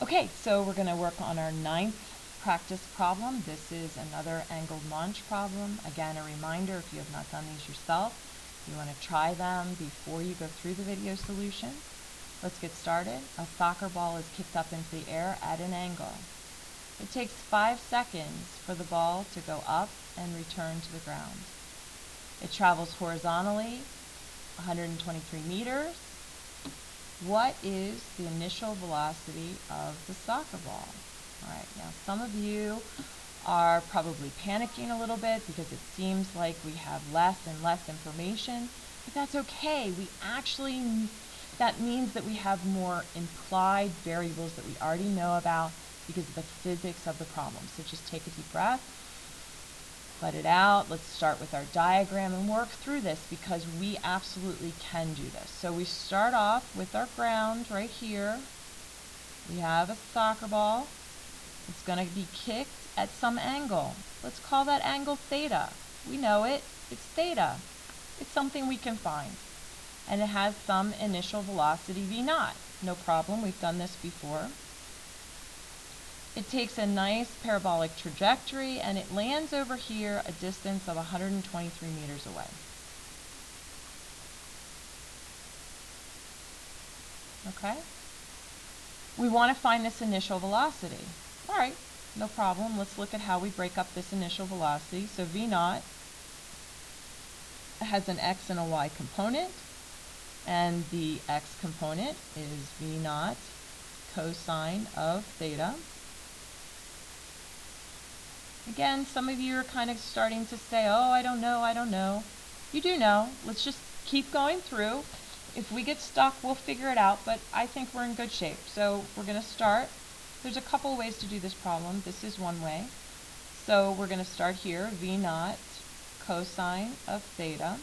Okay, so we're going to work on our 9th practice problem. This is another angled launch problem. Again, a reminder, if you have not done these yourself, you want to try them before you go through the video solution. Let's get started. A soccer ball is kicked up into the air at an angle. It takes 5 seconds for the ball to go up and return to the ground. It travels horizontally 123 meters. What is the initial velocity of the soccer ball? All right, now some of you are probably panicking a little bit because it seems like we have less and less information, but that's okay. That means that we have more implied variables that we already know about because of the physics of the problem. So just take a deep breath. Let it out. Let's start with our diagram and work through this because we absolutely can do this. So we start off with our ground right here. We have a soccer ball. It's going to be kicked at some angle. Let's call that angle theta. We know it. It's theta. It's something we can find. And it has some initial velocity v naught. No problem. We've done this before. It takes a nice parabolic trajectory and it lands over here a distance of 123 meters away. Okay? We want to find this initial velocity. All right, no problem. Let's look at how we break up this initial velocity. So v naught has an x and a y component, and the x component is v naught cosine of theta. Again, some of you are kind of starting to say, oh, I don't know. You do know. Let's just keep going through. If we get stuck, we'll figure it out, but I think we're in good shape. So we're going to start. There's a couple ways to do this problem. This is one way. So we're going to start here, v naught cosine of theta.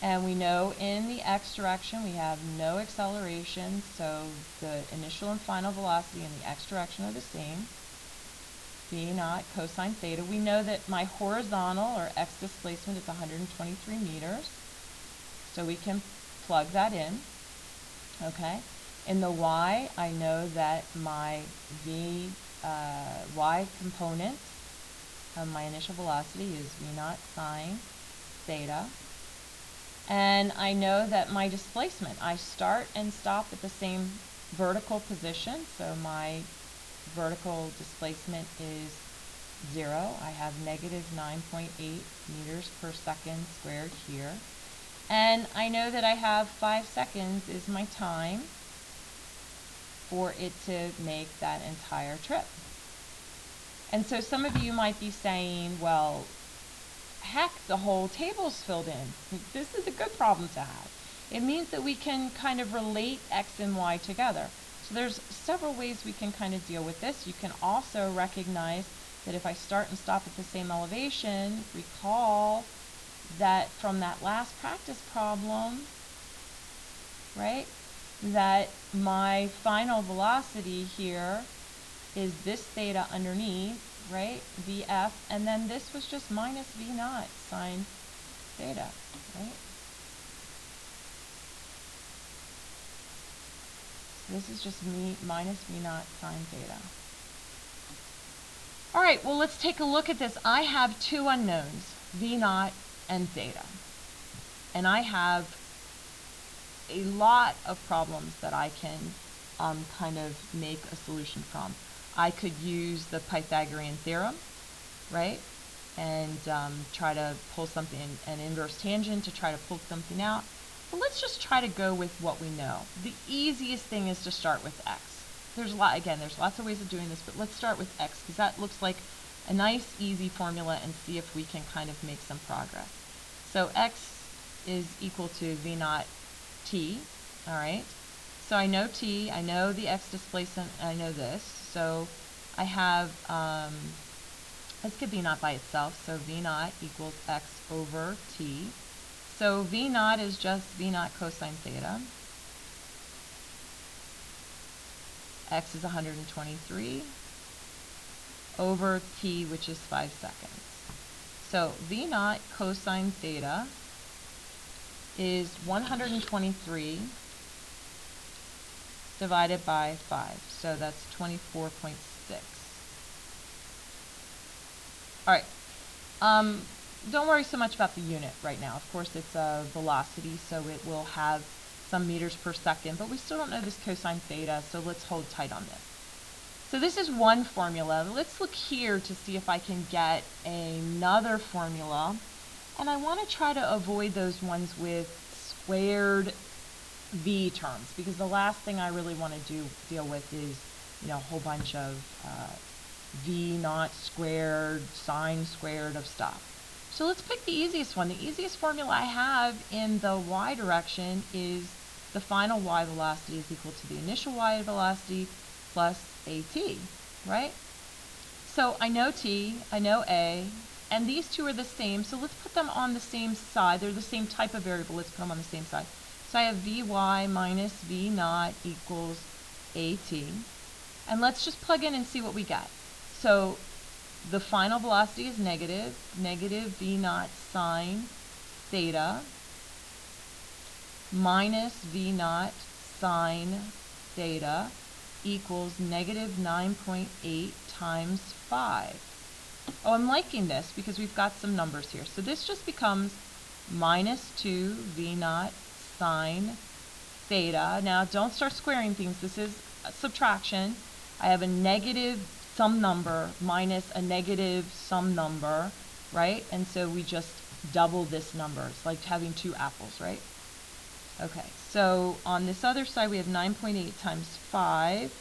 And we know in the x direction we have no acceleration, so the initial and final velocity in the x direction are the same. V naught cosine theta. We know that my horizontal or x displacement is 123 meters, so we can plug that in. Okay. In the y, I know that my y component of my initial velocity is v naught sine theta. And I know that my displacement, I start and stop at the same vertical position, so my vertical displacement is 0. I have negative 9.8 meters per second squared here. And I know that I have 5 seconds is my time for it to make that entire trip. And so some of you might be saying, well, heck, the whole table's filled in. This is a good problem to have. It means that we can kind of relate x and y together. So there's several ways we can kind of deal with this. You can also recognize that if I start and stop at the same elevation, recall that from that last practice problem, right, that my final velocity here is this theta underneath, right, vf, and then this was just minus v naught sine theta, right? This is just minus v naught sine theta. All right, well, let's take a look at this. I have two unknowns, v naught and theta. And I have a lot of problems that I can kind of make a solution from. I could use the Pythagorean theorem, right? And try to pull something, an inverse tangent to try to pull something out. But let's just try to go with what we know. The easiest thing is to start with x. There's lots of ways of doing this, but let's start with x because that looks like a nice, easy formula and see if we can kind of make some progress. So x is equal to v naught t, all right? So I know t, I know the x displacement, I know this. So I have, let's get v naught by itself. So v naught equals x over t. So v naught is just v naught cosine theta. X is 123 over t, which is 5 seconds. So v naught cosine theta is 123 divided by 5. So that's 24.6. All right. Don't worry so much about the unit right now. Of course, it's a velocity, so it will have some meters per second, but we still don't know this cosine theta, so let's hold tight on this. So this is one formula. Let's look here to see if I can get another formula. And I want to try to avoid those ones with squared v terms, because the last thing I really want to deal with is, a whole bunch of v naught squared, sine squared of stuff. So let's pick the easiest one. The easiest formula I have in the y direction is the final y velocity is equal to the initial y velocity plus at, right? So I know t, I know a, and these two are the same, so let's put them on the same side. They're the same type of variable. Let's put them on the same side. So I have vy minus v naught equals at. And let's just plug in and see what we get. So the final velocity is negative v naught sine theta minus v naught sine theta equals negative 9.8 times 5. Oh, I'm liking this because we've got some numbers here. So this just becomes minus 2 v naught sine theta. Now don't start squaring things. This is a subtraction. I have a negative some number minus a negative some number, right? And so we just double this number. It's like having two apples, right? Okay, so on this other side we have 9.8 times 5,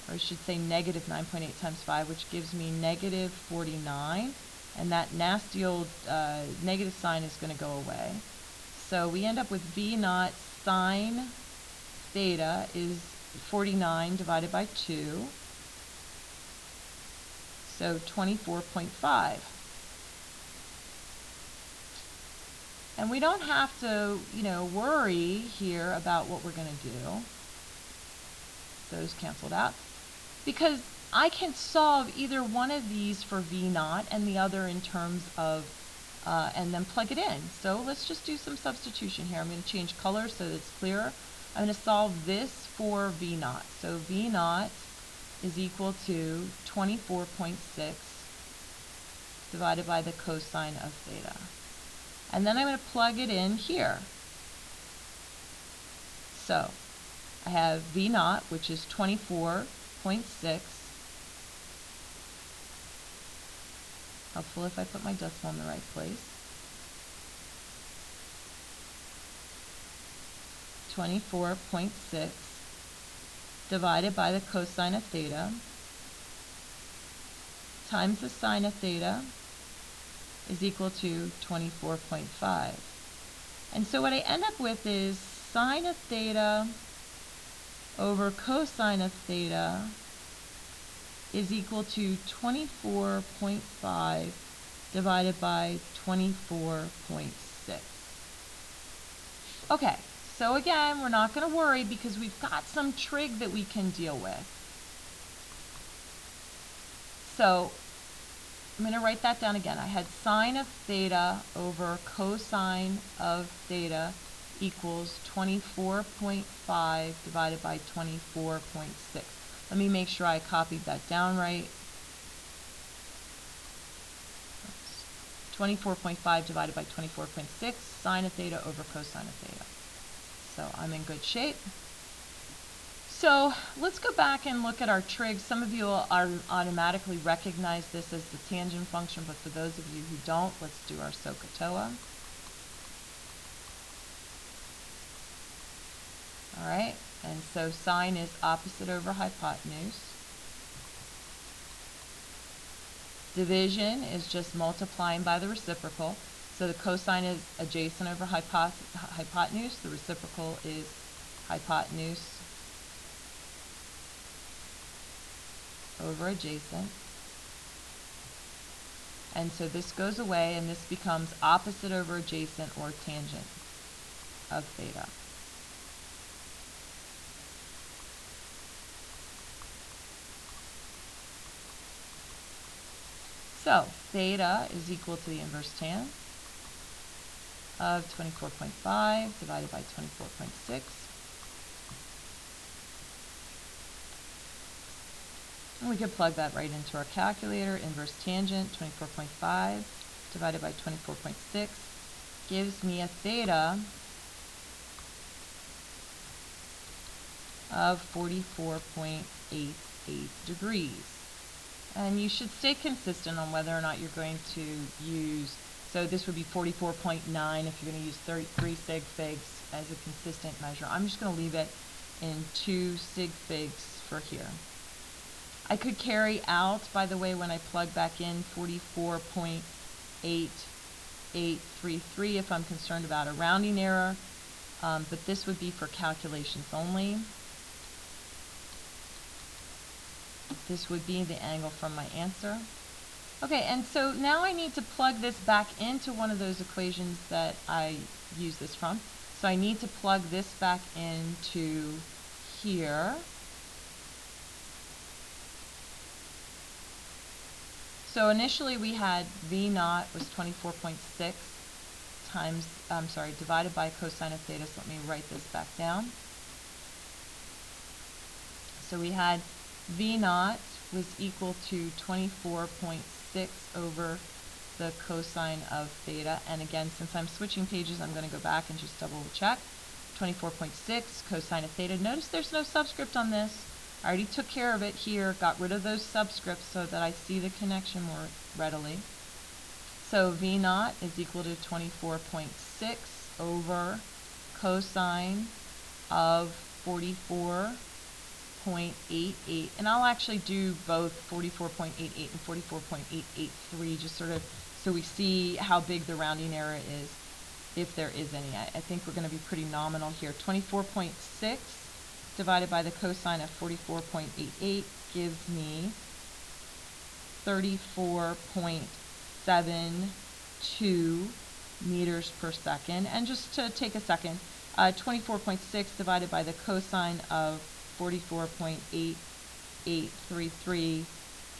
or I should say negative 9.8 times 5, which gives me negative 49. And that nasty old negative sign is going to go away. So we end up with v naught sine theta is 49 divided by 2. So 24.5. And we don't have to, worry here about what we're going to do. Those canceled out. Because I can solve either one of these for v naught and the other in terms of, and then plug it in. So let's just do some substitution here. I'm going to change color so that it's clearer. I'm going to solve this for v naught. So v naught is equal to 24.6 divided by the cosine of theta. And then I'm going to plug it in here. So I have v naught, which is 24.6. Helpful if I put my decimal in the right place. 24.6 divided by the cosine of theta times the sine of theta is equal to 24.5. And so what I end up with is sine of theta over cosine of theta is equal to 24.5 divided by 24.6. Okay, so again, we're not going to worry because we've got some trig that we can deal with. So I'm going to write that down again. I had sine of theta over cosine of theta equals 24.5 divided by 24.6. Let me make sure I copied that down right. 24.5 divided by 24.6, sine of theta over cosine of theta. So I'm in good shape. So let's go back and look at our trig. Some of you will automatically recognize this as the tangent function, but for those of you who don't, let's do our SOHCAHTOA. All right, and so sine is opposite over hypotenuse. Division is just multiplying by the reciprocal. So the cosine is adjacent over hypotenuse. The reciprocal is hypotenuse over adjacent. And so this goes away, and this becomes opposite over adjacent or tangent of theta. So theta is equal to the inverse tan of 24.5 divided by 24.6. And we could plug that right into our calculator. Inverse tangent, 24.5 divided by 24.6 gives me a theta of 44.88 degrees. And you should stay consistent on whether or not you're going to use, so this would be 44.9 if you're going to use 33 sig figs as a consistent measure. I'm just going to leave it in 2 sig figs for here. I could carry out, by the way, when I plug back in 44.8833 if I'm concerned about a rounding error, but this would be for calculations only. This would be the angle from my answer. Okay, and so now I need to plug this back into one of those equations that I use this from. So I need to plug this back into here. So initially we had V naught was 24.6 times, divided by cosine of theta. So let me write this back down. So we had V naught was equal to 24.6 over the cosine of theta. And again, since I'm switching pages, I'm going to go back and just double check. 24.6 cosine of theta. Notice there's no subscript on this. I already took care of it here, got rid of those subscripts so that I see the connection more readily. So V naught is equal to 24.6 over cosine of 44.88, and I'll actually do both 44.88 and 44.883 just sort of so we see how big the rounding error is, if there is any. I think we're going to be pretty nominal here. 24.6 divided by the cosine of 44.88 gives me 34.72 meters per second. And just to take a second, 24.6 divided by the cosine of 44.8833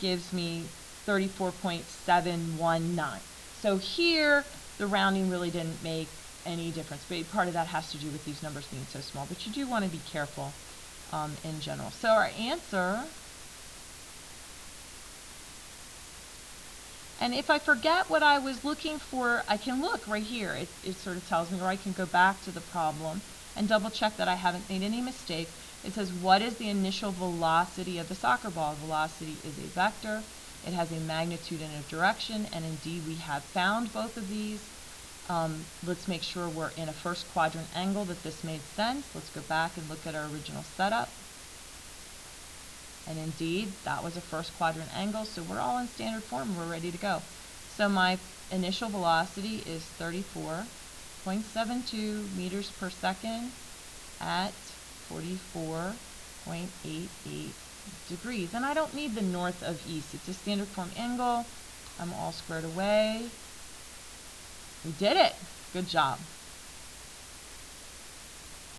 gives me 34.719. So here, the rounding really didn't make any difference, but part of that has to do with these numbers being so small, but you do want to be careful in general. So our answer, and if I forget what I was looking for, I can look right here. It sort of tells me, or I can go back to the problem and double check that I haven't made any mistake. It says, what is the initial velocity of the soccer ball? Velocity is a vector. It has a magnitude and a direction, and indeed we have found both of these. Let's make sure we're in a first quadrant angle, that this made sense. Let's go back and look at our original setup. And indeed, that was a first quadrant angle, so we're all in standard form. We're ready to go. So my initial velocity is 34.72 meters per second at 44.88 degrees. And I don't need the north of east. It's a standard form angle. I'm all squared away. We did it. Good job.